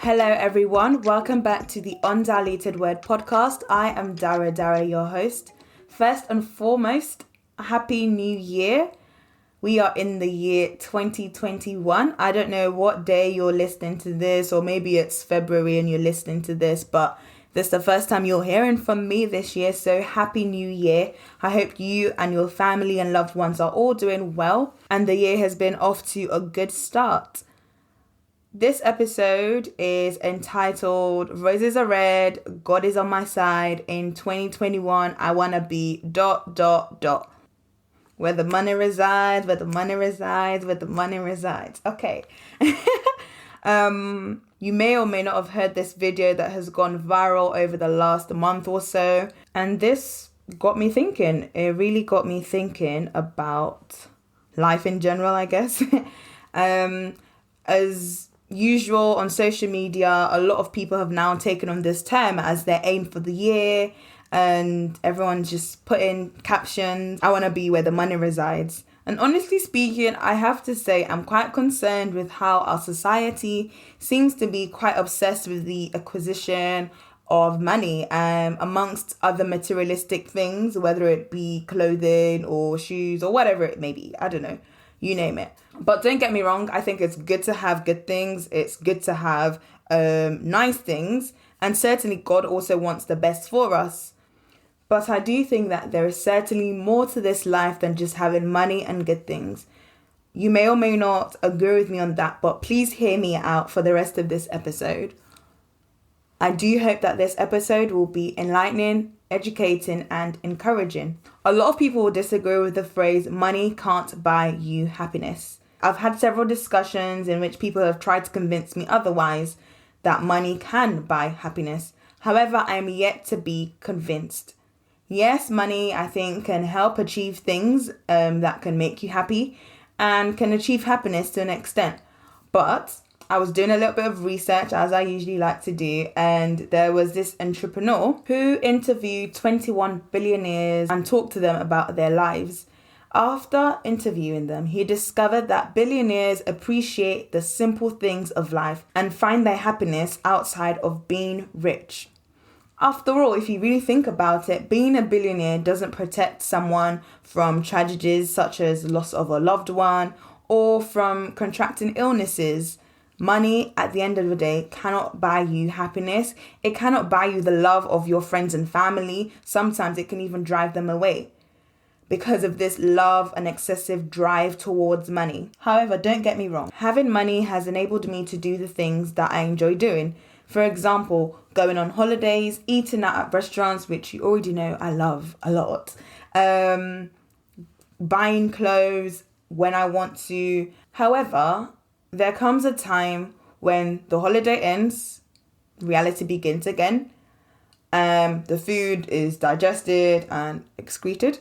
Hello everyone, welcome back to the Undiluted Word podcast. I am Dara, your host. First and foremost, Happy New Year. We are in the year 2021. I don't know what day you're listening to this, or maybe it's February and you're listening to this, but this is the first time you're hearing from me this year, so Happy New Year. I hope you and your family and loved ones are all doing well, and the year has been off to a good start. This episode is entitled Roses Are Red, God is on my side. In 2021, I want to be ... Where the money resides, where the money resides, where the money resides. Okay. You may or may not have heard this video that has gone viral over the last month or so. And this got me thinking. It really got me thinking about life in general, I guess. As usual on social media, a lot of people have now taken on this term as their aim for the year. And everyone's just putting captions, I want to be where the money resides. And honestly speaking, I have to say I'm quite concerned with how our society seems to be quite obsessed with the acquisition of money amongst other materialistic things, whether it be clothing or shoes or whatever it may be. I don't know, you name it. But don't get me wrong, I think it's good to have good things. It's good to have nice things. And certainly God also wants the best for us. But I do think that there is certainly more to this life than just having money and good things. You may or may not agree with me on that, but please hear me out for the rest of this episode. I do hope that this episode will be enlightening, educating, and encouraging. A lot of people will disagree with the phrase, money can't buy you happiness. I've had several discussions in which people have tried to convince me otherwise, that money can buy happiness. However, I am yet to be convinced. Yes, money, I think, can help achieve things that can make you happy and can achieve happiness to an extent. But I was doing a little bit of research, as I usually like to do, and there was this entrepreneur who interviewed 21 billionaires and talked to them about their lives. After interviewing them, he discovered that billionaires appreciate the simple things of life and find their happiness outside of being rich. After all, if you really think about it, being a billionaire doesn't protect someone from tragedies such as loss of a loved one or from contracting illnesses. Money, at the end of the day, cannot buy you happiness. It cannot buy you the love of your friends and family. Sometimes it can even drive them away because of this love and excessive drive towards money. However, don't get me wrong. Having money has enabled me to do the things that I enjoy doing. For example, going on holidays, eating out at restaurants, which you already know I love a lot. Buying clothes when I want to. However, there comes a time when the holiday ends, reality begins again. The food is digested and excreted.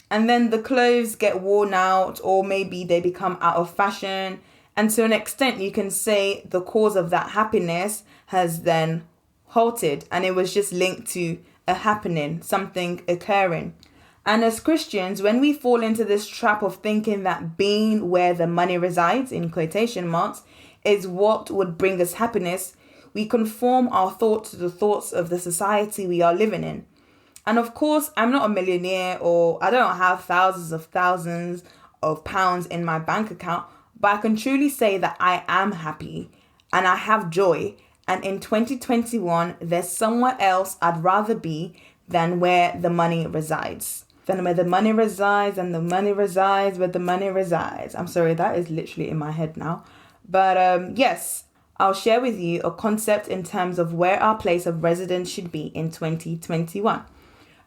And then the clothes get worn out, or maybe they become out of fashion. And to an extent, you can say the cause of that happiness has then halted, and it was just linked to a happening, something occurring. And as Christians, when we fall into this trap of thinking that being where the money resides, in quotation marks, is what would bring us happiness, we conform our thoughts to the thoughts of the society we are living in. And of course, I'm not a millionaire, or I don't have thousands of pounds in my bank account, but I can truly say that I am happy and I have joy. And in 2021, there's somewhere else I'd rather be than where the money resides. Than where the money resides, and the money resides where the money resides. I'm sorry, that is literally in my head now. But yes, I'll share with you a concept in terms of where our place of residence should be in 2021.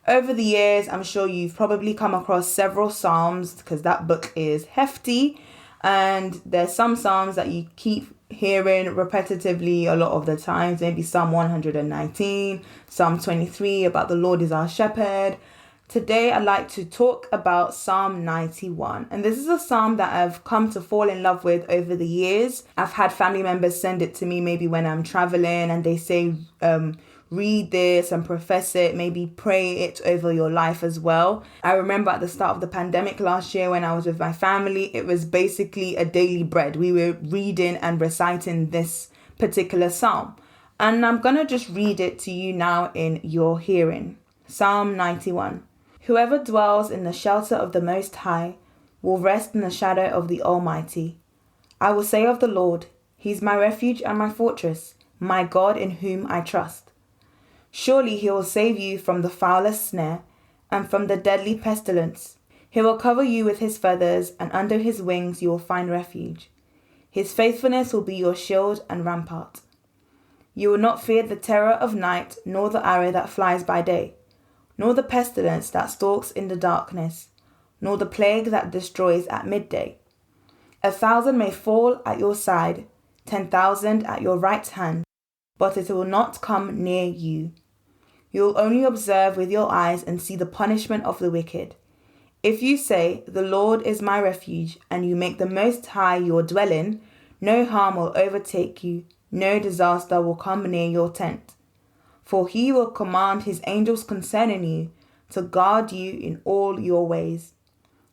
Over the years, I'm sure you've probably come across several Psalms, because that book is hefty. And there's some Psalms that you keep hearing repetitively a lot of the times. Maybe Psalm 119, Psalm 23 about the Lord is our shepherd. Today, I'd like to talk about Psalm 91. And this is a psalm that I've come to fall in love with over the years. I've had family members send it to me maybe when I'm traveling, and they say, read this and profess it, maybe pray it over your life as well. I remember at the start of the pandemic last year when I was with my family, it was basically a daily bread. We were reading and reciting this particular psalm. And I'm going to just read it to you now in your hearing. Psalm 91. Whoever dwells in the shelter of the Most High will rest in the shadow of the Almighty. I will say of the Lord, He's my refuge and my fortress, my God in whom I trust. Surely He will save you from the foulest snare and from the deadly pestilence. He will cover you with His feathers, and under His wings you will find refuge. His faithfulness will be your shield and rampart. You will not fear the terror of night, nor the arrow that flies by day, nor the pestilence that stalks in the darkness, nor the plague that destroys at midday. 1,000 may fall at your side, 10,000 at your right hand, but it will not come near you. You will only observe with your eyes and see the punishment of the wicked. If you say, the Lord is my refuge, and you make the Most High your dwelling, no harm will overtake you, no disaster will come near your tent. For He will command His angels concerning you, to guard you in all your ways.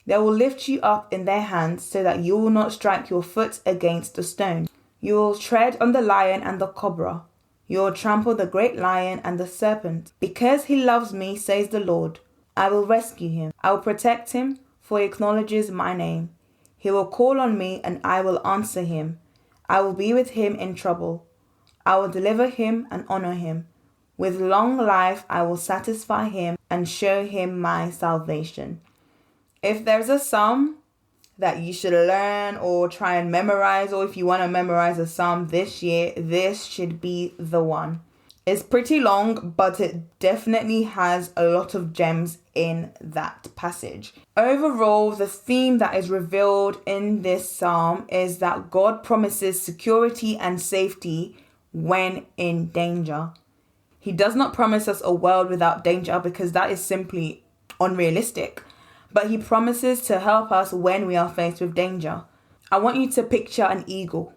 They will lift you up in their hands, so that you will not strike your foot against a stone. You will tread on the lion and the cobra. You will trample the great lion and the serpent. Because He loves me, says the Lord, I will rescue him. I will protect him, for he acknowledges my name. He will call on me, and I will answer him. I will be with him in trouble. I will deliver him and honor him. With long life I will satisfy him and show him my salvation. If there's a psalm that you should learn or try and memorize, or if you want to memorize a psalm this year, this should be the one. It's pretty long, but it definitely has a lot of gems in that passage. Overall, the theme that is revealed in this psalm is that God promises security and safety when in danger. He does not promise us a world without danger, because that is simply unrealistic. But He promises to help us when we are faced with danger. I want you to picture an eagle,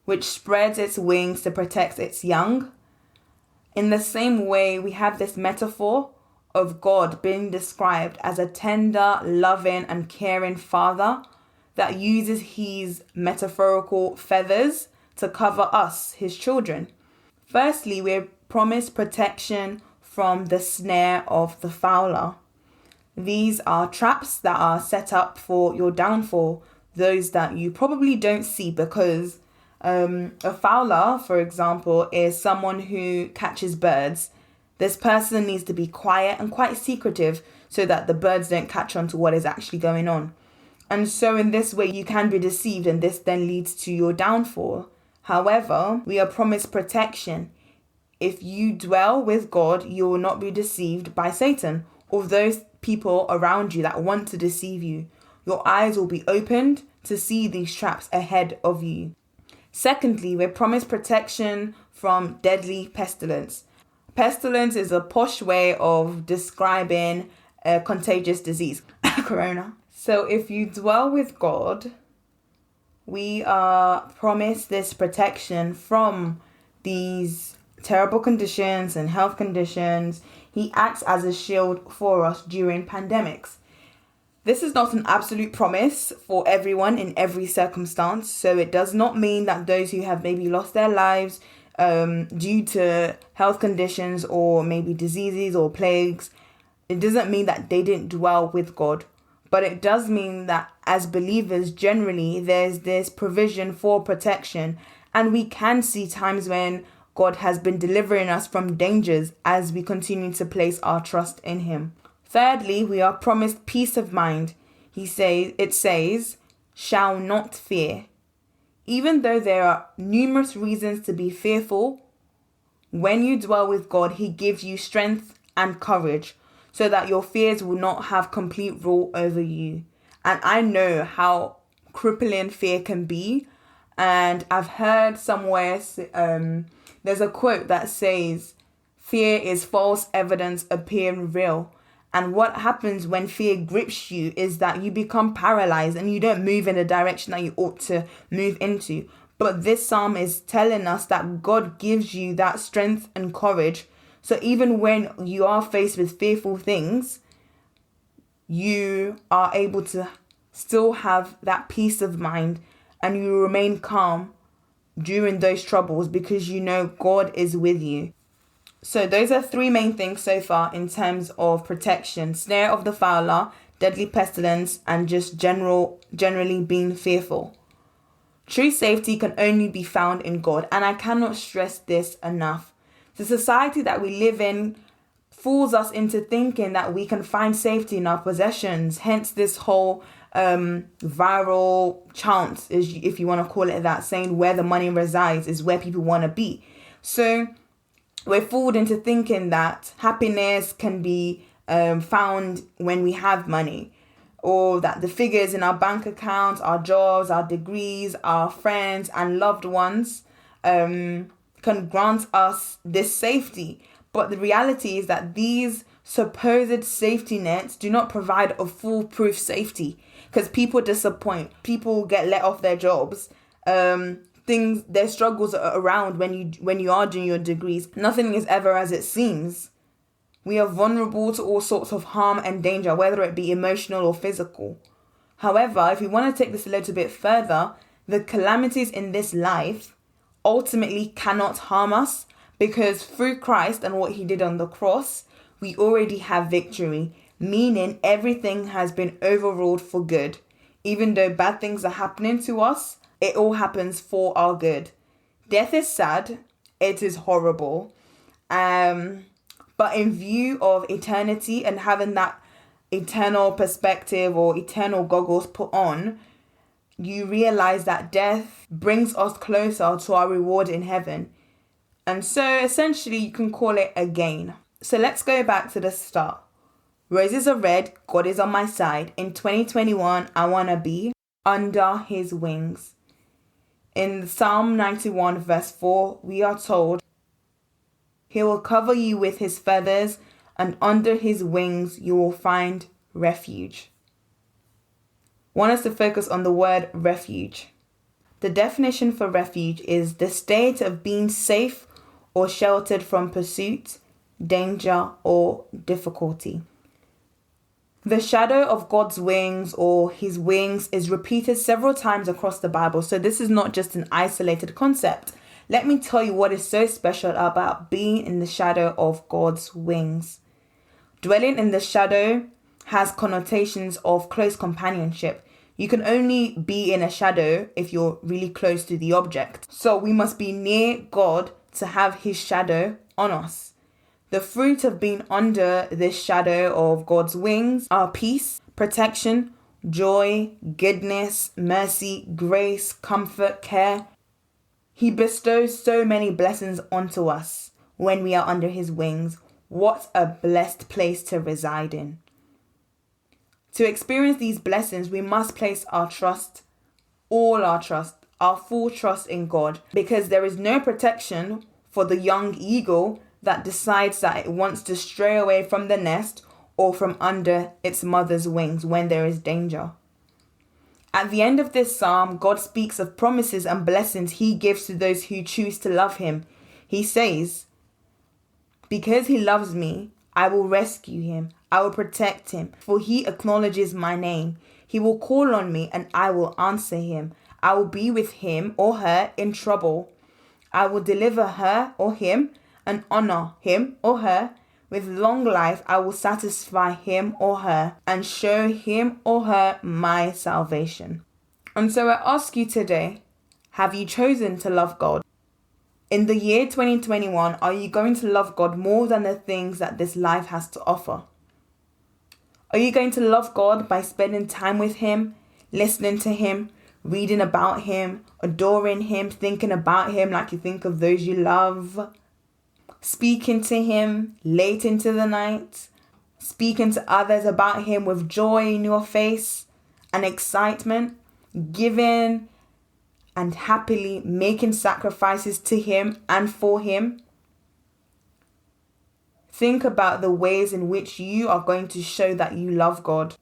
which spreads its wings to protect its young. In the same way, we have this metaphor of God being described as a tender, loving, and caring Father that uses His metaphorical feathers to cover us, His children. Firstly, we're promised protection from the snare of the fowler. These are traps that are set up for your downfall, those that you probably don't see, because a fowler, for example, is someone who catches birds. This person needs to be quiet and quite secretive so that the birds don't catch on to what is actually going on. And so in this way, you can be deceived, and this then leads to your downfall. However, we are promised protection. If you dwell with God, you will not be deceived by Satan or those people around you that want to deceive you. Your eyes will be opened to see these traps ahead of you. Secondly, we're promised protection from deadly pestilence. Pestilence is a posh way of describing a contagious disease, corona. So if you dwell with God, we are promised this protection from these terrible conditions and health conditions. He acts as a shield for us during pandemics. This is not an absolute promise for everyone in every circumstance. So it does not mean that those who have maybe lost their lives due to health conditions or maybe diseases or plagues, it doesn't mean that they didn't dwell with God. But it does mean that as believers, generally, there's this provision for protection. And we can see times when God has been delivering us from dangers as we continue to place our trust in Him. Thirdly, we are promised peace of mind. It says, shall not fear. Even though there are numerous reasons to be fearful, when you dwell with God, He gives you strength and courage so that your fears will not have complete rule over you. And I know how crippling fear can be. And I've heard somewhere, there's a quote that says, fear is false evidence appearing real. And what happens when fear grips you is that you become paralyzed and you don't move in the direction that you ought to move into. But this psalm is telling us that God gives you that strength and courage. So even when you are faced with fearful things, you are able to still have that peace of mind and you remain calm during those troubles because you know God is with you. So those are three main things so far in terms of protection: snare of the fowler, deadly pestilence, and just generally being fearful. True safety can only be found in God, and I cannot stress this enough. The society that we live in fools us into thinking that we can find safety in our possessions, hence this whole viral chant, if you want to call it that, saying where the money resides is where people want to be. So we're fooled into thinking that happiness can be found when we have money, or that the figures in our bank accounts, our jobs, our degrees, our friends and loved ones can grant us this safety. But the reality is that these supposed safety nets do not provide a foolproof safety, because people disappoint, people get let off their jobs, their struggles are around when you are doing your degrees. Nothing is ever as it seems. We are vulnerable to all sorts of harm and danger, whether it be emotional or physical. However, if we want to take this a little bit further, the calamities in this life ultimately cannot harm us, because through Christ and what he did on the cross, we already have victory, meaning everything has been overruled for good. Even though bad things are happening to us, it all happens for our good. Death is sad, it is horrible, but in view of eternity and having that eternal perspective or eternal goggles put on, you realize that death brings us closer to our reward in heaven. And so essentially you can call it a gain. So let's go back to the start. Roses are red, God is on my side. In 2021, I want to be under his wings. In Psalm 91 verse 4, we are told, he will cover you with his feathers, and under his wings you will find refuge. I want us to focus on the word refuge. The definition for refuge is the state of being safe or sheltered from pursuit, danger, or difficulty. The shadow of God's wings or his wings is repeated several times across the Bible, so this is not just an isolated concept. Let me tell you what is so special about being in the shadow of God's wings. Dwelling in the shadow has connotations of close companionship. You can only be in a shadow if you're really close to the object. So we must be near God to have his shadow on us. The fruit of being under this shadow of God's wings are peace, protection, joy, goodness, mercy, grace, comfort, care. He bestows so many blessings onto us when we are under his wings. What a blessed place to reside in. To experience these blessings, we must place our trust, all our trust, our full trust in God, because there is no protection for the young eagle that decides that it wants to stray away from the nest or from under its mother's wings when there is danger. At the end of this psalm, God speaks of promises and blessings he gives to those who choose to love him. He says, because he loves me, I will rescue him. I will protect him, for he acknowledges my name. He will call on me and I will answer him. I will be with him or her in trouble. I will deliver her or him and honor him or her. With long life, I will satisfy him or her and show him or her my salvation. And so I ask you today, have you chosen to love God? In the year 2021, are you going to love God more than the things that this life has to offer? Are you going to love God by spending time with him, listening to him, reading about him, adoring him, thinking about him like you think of those you love? Speaking to him late into the night, speaking to others about him with joy in your face and excitement, giving and happily making sacrifices to him and for him. Think about the ways in which you are going to show that you love God.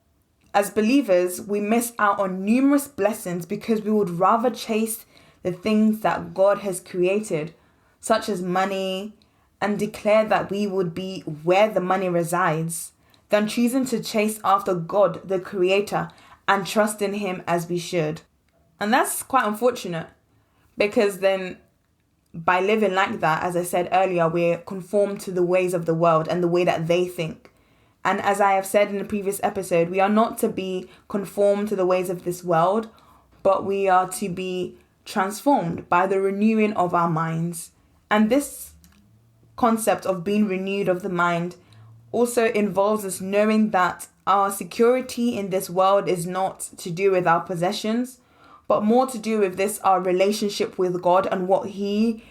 As believers, we miss out on numerous blessings because we would rather chase the things that God has created, such as money, and declare that we would be where the money resides, than choosing to chase after God, the Creator, and trust in him as we should. And that's quite unfortunate, Because then by living like that, as I said earlier, we're conformed to the ways of the world and the way that they think. And as I have said in the previous episode, we are not to be conformed to the ways of this world, but we are to be transformed by the renewing of our minds. And this concept of being renewed of the mind also involves us knowing that our security in this world is not to do with our possessions, but more to do with this, our relationship with God and what He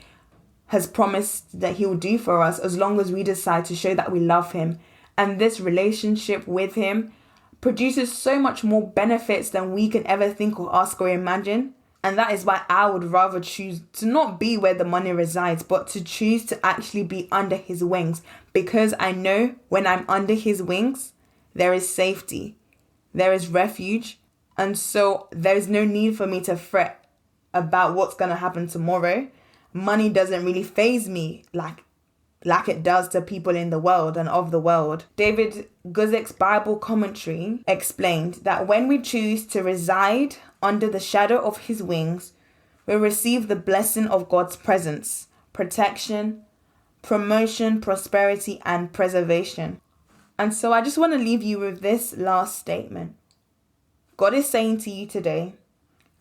has promised that He will do for us as long as we decide to show that we love Him. And this relationship with Him produces so much more benefits than we can ever think or ask or imagine. And that is why I would rather choose to not be where the money resides, but to choose to actually be under His wings. Because I know when I'm under His wings, there is safety, there is refuge. And so there is no need for me to fret about what's going to happen tomorrow. Money doesn't really faze me like it does to people in the world and of the world. David Guzik's Bible commentary explained that when we choose to reside under the shadow of His wings, we receive the blessing of God's presence, protection, promotion, prosperity, and preservation. And so I just want to leave you with this last statement. God is saying to you today,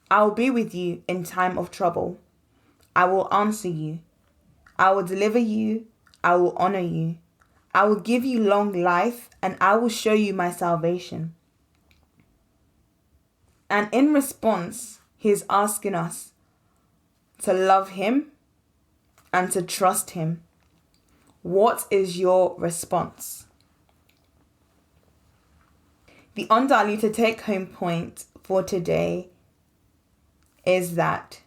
I will be with you in time of trouble. I will answer you. I will deliver you. I will honor you. I will give you long life, and I will show you my salvation. And in response, He is asking us to love Him and to trust Him. What is your response? The undiluted take-home point for today is that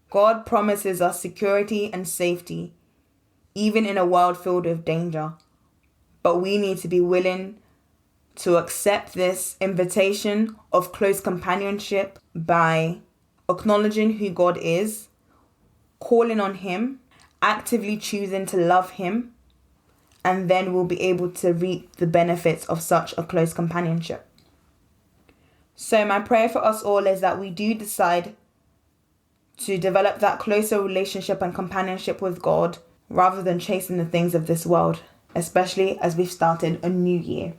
God promises us security and safety, even in a world filled with danger. But we need to be willing to accept this invitation of close companionship by acknowledging who God is, calling on Him, actively choosing to love Him, and then we'll be able to reap the benefits of such a close companionship. So my prayer for us all is that we do decide to develop that closer relationship and companionship with God rather than chasing the things of this world, especially as we've started a new year.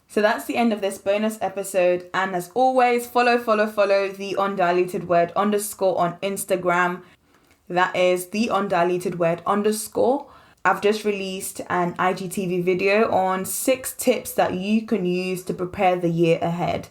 So that's the end of this bonus episode. And as always, follow the Undiluted Word _ on Instagram. That is the Undiluted Word _ I've just released an IGTV video on 6 tips that you can use to prepare the year ahead.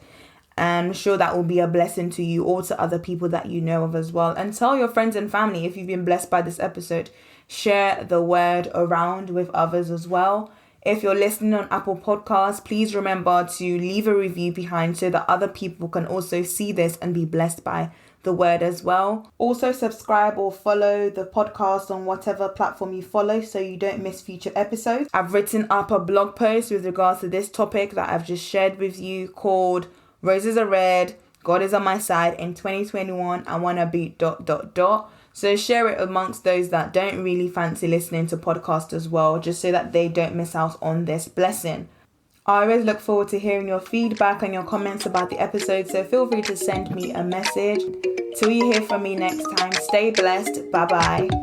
And I'm sure that will be a blessing to you or to other people that you know of as well. And tell your friends and family if you've been blessed by this episode. Share the word around with others as well. If you're listening on Apple Podcasts, please remember to leave a review behind so that other people can also see this and be blessed by the word as well. Also subscribe or follow the podcast on whatever platform you follow so you don't miss future episodes. I've written up a blog post with regards to this topic that I've just shared with you called Roses Are Red, God is on my side. In 2021, I want to be ... So share it amongst those that don't really fancy listening to podcasts as well, just so that they don't miss out on this blessing. I always look forward to hearing your feedback and your comments about the episode, so feel free to send me a message. Till you hear from me next time, stay blessed. Bye-bye.